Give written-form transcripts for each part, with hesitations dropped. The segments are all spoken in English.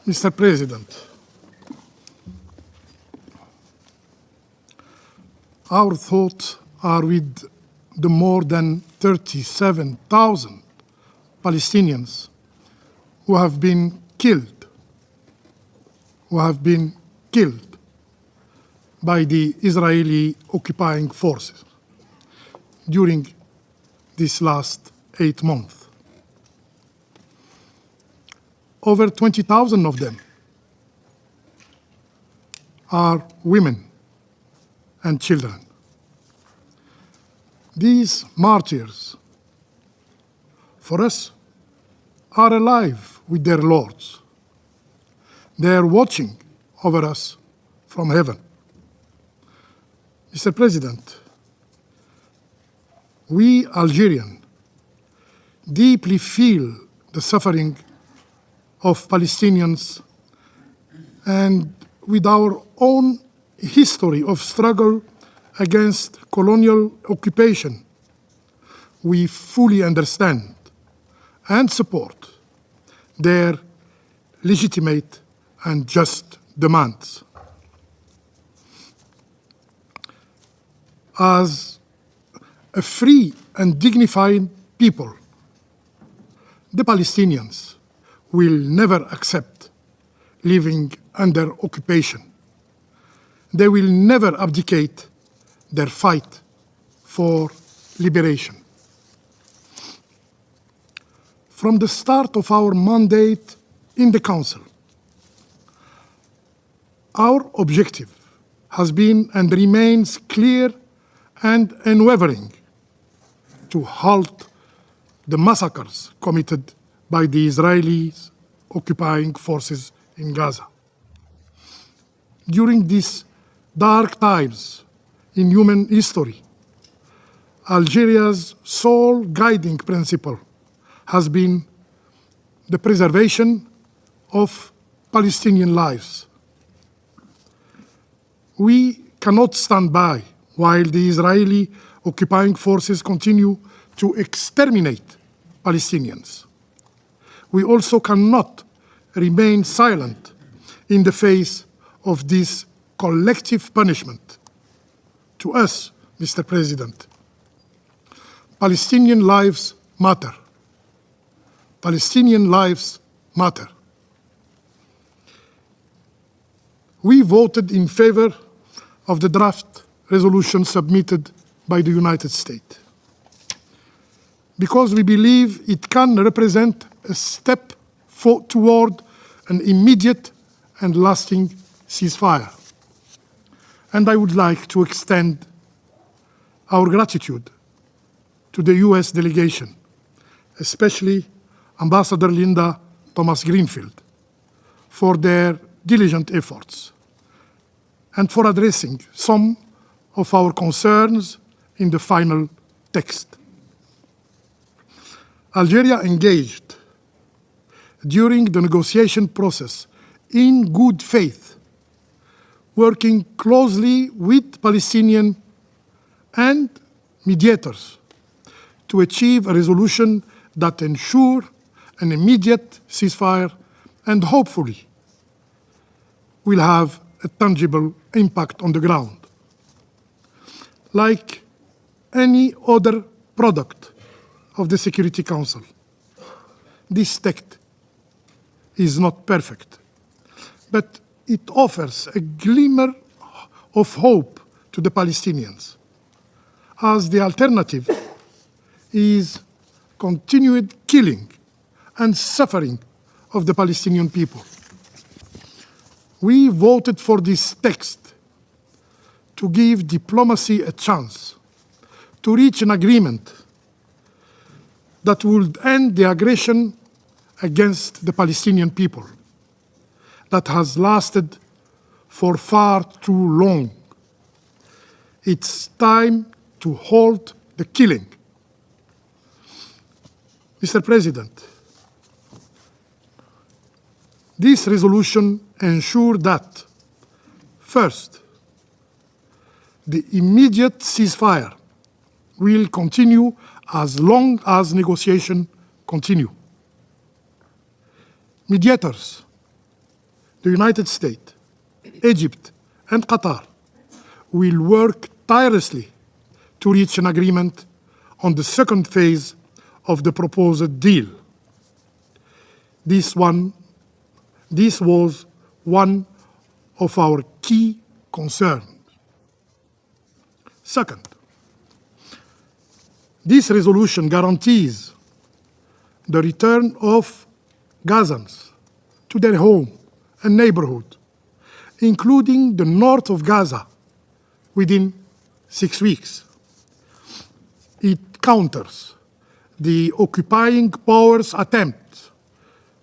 Mr. President, our thoughts are with the more than 37,000 Palestinians who have been killed by the Israeli occupying forces during these last 8 months. Over 20,000 of them are women and children. These martyrs, for us, are alive with their lords. They are watching over us from heaven. Mr. President, we Algerians deeply feel the suffering of Palestinians, and with our own history of struggle against colonial occupation, we fully understand and support their legitimate and just demands. As a free and dignified people, the Palestinians will never accept living under occupation. They will never abdicate their fight for liberation. From the start of our mandate in the Council, our objective has been and remains clear and unwavering: to halt the massacres committed by the Israeli occupying forces in Gaza. During these dark times in human history, Algeria's sole guiding principle has been the preservation of Palestinian lives. We cannot stand by while the Israeli occupying forces continue to exterminate Palestinians. We also cannot remain silent in the face of this collective punishment. To us, Mr. President, Palestinian lives matter. Palestinian lives matter. We voted in favor of the draft resolution submitted by the United States because we believe it can represent a step toward an immediate and lasting ceasefire. And I would like to extend our gratitude to the US delegation, especially Ambassador Linda Thomas-Greenfield, for their diligent efforts and for addressing some of our concerns in the final text. Algeria engaged during the negotiation process in good faith, working closely with Palestinian and mediators to achieve a resolution that ensure an immediate ceasefire and hopefully will have a tangible impact on the ground. Like any other product of the Security Council, this text is not perfect, but it offers a glimmer of hope to the Palestinians, as the alternative is continued killing and suffering of the Palestinian people. We voted for this text to give diplomacy a chance to reach an agreement that would end the aggression against the Palestinian people that has lasted for far too long. It's time to halt the killing. Mr. President, this resolution ensures that, first, the immediate ceasefire will continue as long as negotiations continue. Mediators the United States, Egypt, and Qatar will work tirelessly to reach an agreement on the second phase of the proposed deal. This was one of our key concerns. Second, this resolution guarantees the return of Gazans to their home and neighborhood, including the north of Gaza, within 6 weeks. It counters the occupying powers' attempt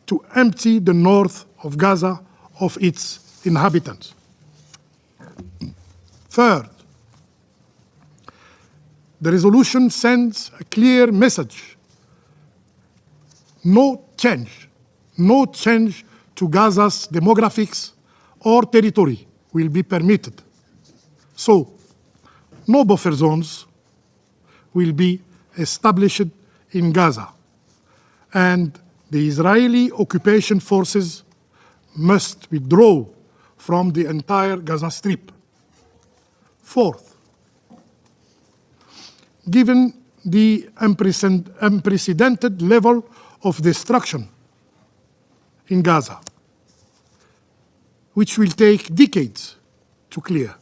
to empty the north of Gaza of its inhabitants. Third, the resolution sends a clear message. No change to Gaza's demographics or territory will be permitted. So, no buffer zones will be established in Gaza, and the Israeli occupation forces must withdraw from the entire Gaza Strip. Fourth, given the unprecedented level of destruction in Gaza, which will take decades to clear,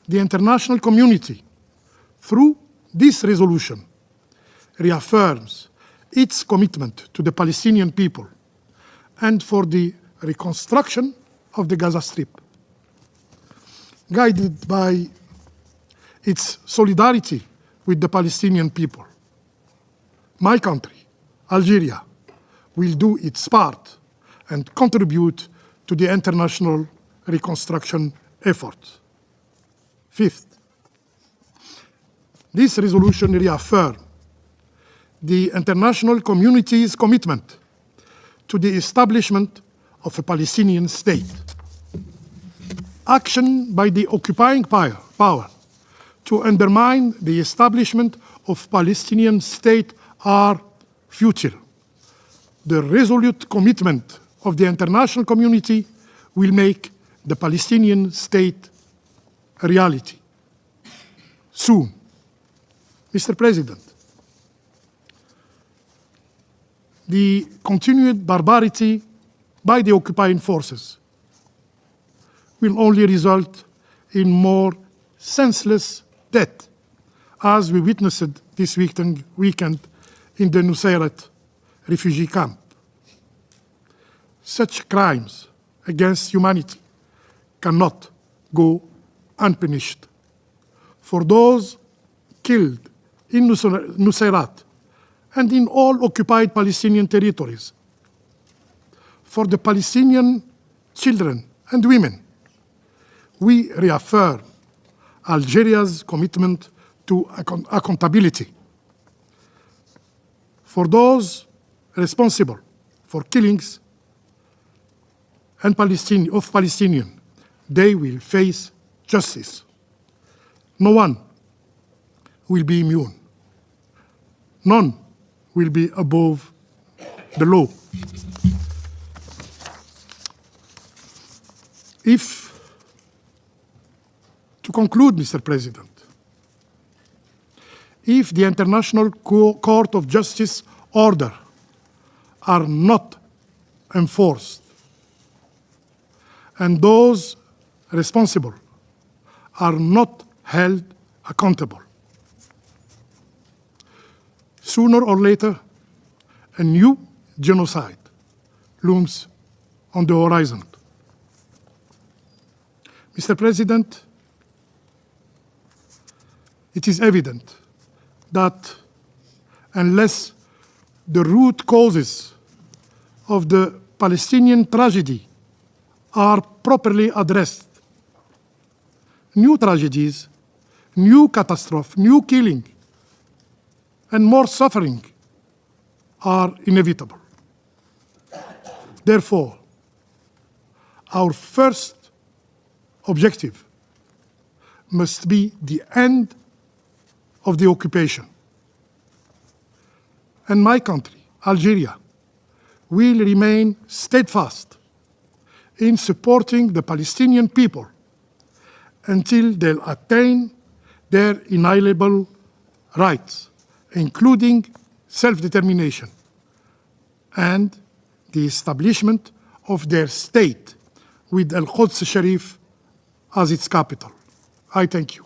the international community, through this resolution, reaffirms its commitment to the Palestinian people and for the reconstruction of the Gaza Strip. Guided by its solidarity with the Palestinian people, my country, Algeria, will do its part and contribute to the international reconstruction effort. Fifth, this resolution reaffirms the international community's commitment to the establishment of a Palestinian state. Action by the occupying power to undermine the establishment of Palestinian state are futile. The resolute commitment of the international community will make the Palestinian state a reality soon. Mr. President, the continued barbarity by the occupying forces will only result in more senseless death, as we witnessed this weekend in the Nusayrat refugee camp. Such crimes against humanity cannot go unpunished. For those killed in Nusayrat and in all occupied Palestinian territories, for the Palestinian children and women, we reaffirm Algeria's commitment to accountability. For those responsible for killings of Palestinians, they will face justice. No one will be immune. None will be above the law. To conclude, Mr. President, if the International Court of Justice order are not enforced and those responsible are not held accountable, sooner or later, a new genocide looms on the horizon. Mr. President, it is evident that unless the root causes of the Palestinian tragedy are properly addressed, new tragedies, new catastrophe, new killing, and more suffering are inevitable. Therefore, our first objective must be the end of the occupation. And my country, Algeria, will remain steadfast in supporting the Palestinian people until they attain their inalienable rights, including self-determination and the establishment of their state with Al-Quds Sharif as its capital. I thank you.